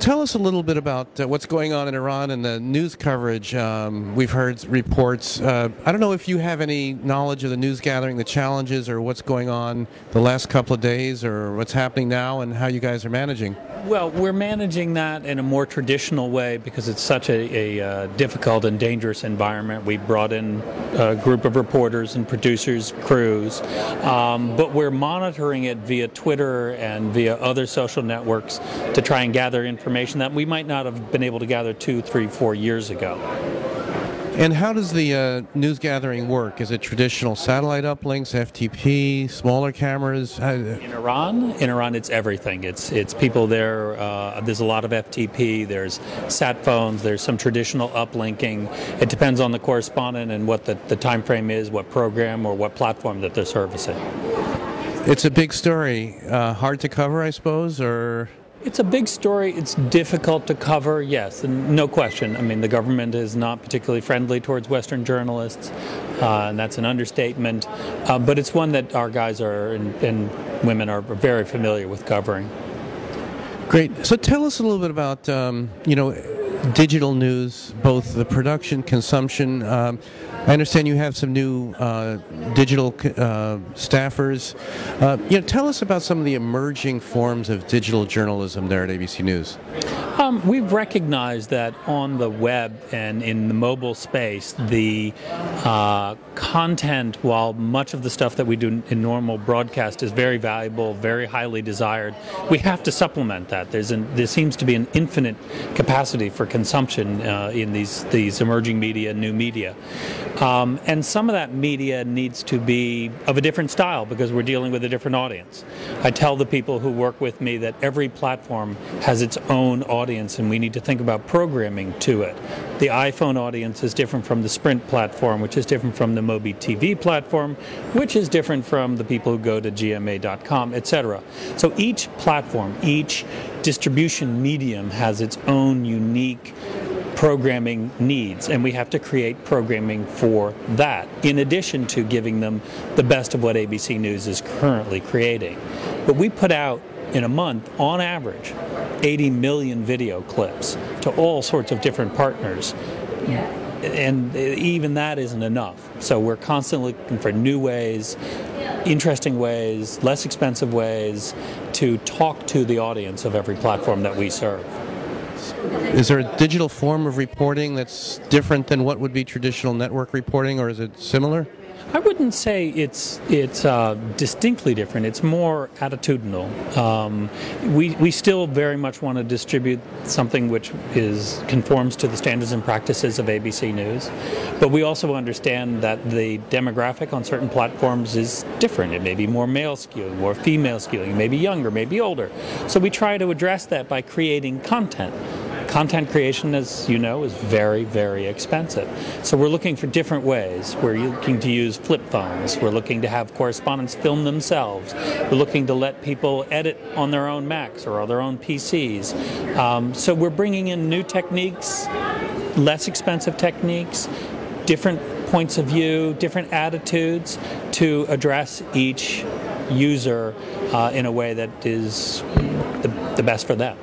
tell us a little bit about what's going on in Iran and the news coverage. We've heard reports. I don't know if you have any knowledge of the news gathering, the challenges, or what's going on the last couple of days, or what's happening now, and how you guys are managing. Well, we're managing that in a more traditional way because it's such a difficult and dangerous environment. We brought in a group of reporters and producers, crews, but we're monitoring it via Twitter and via other social networks to try and gather information that we might not have been able to gather 2, 3, 4 years ago. And how does the news gathering work? Is it traditional satellite uplinks, FTP, smaller cameras? In Iran, it's everything. It's people there. There's a lot of FTP. There's sat phones. There's some traditional uplinking. It depends on the correspondent and what the time frame is, what program or what platform that they're servicing. It's a big story. Hard to cover, I suppose, or? It's a big story. It's difficult to cover, yes, and no question. I mean, the government is not particularly friendly towards Western journalists, and that's an understatement. But it's one that our guys and women are very familiar with covering. Great. So tell us a little bit about, digital news, both the production, consumption. I understand you have some new digital staffers. Tell us about some of the emerging forms of digital journalism there at ABC News. We've recognized that on the web and in the mobile space, the content, while much of the stuff that we do in normal broadcast is very valuable, very highly desired, we have to supplement that. There seems to be an infinite capacity for consumption in these emerging media, new media. And some of that media needs to be of a different style because we're dealing with a different audience. I tell the people who work with me that every platform has its own audience and we need to think about programming to it. The iPhone audience is different from the Sprint platform, which is different from the Mobi TV platform, which is different from the people who go to gma.com, etc. So each platform, each distribution medium has its own unique programming needs, and we have to create programming for that, in addition to giving them the best of what ABC News is currently creating. But we put out, in a month, on average, 80 million video clips to all sorts of different partners. And even that isn't enough. So we're constantly looking for new ways, interesting ways, less expensive ways to talk to the audience of every platform that we serve. Is there a digital form of reporting that's different than what would be traditional network reporting, or is it similar? I wouldn't say it's distinctly different. It's more attitudinal. We still very much want to distribute something which conforms to the standards and practices of ABC News, but we also understand that the demographic on certain platforms is different. It may be more male skewing, more female skewing, it may be younger, maybe older. So we try to address that by creating content. Content creation, as you know, is very, very expensive. So we're looking for different ways. We're looking to use flip phones. We're looking to have correspondents film themselves. We're looking to let people edit on their own Macs or on their own PCs. So we're bringing in new techniques, less expensive techniques, different points of view, different attitudes to address each user in a way that is the best for them.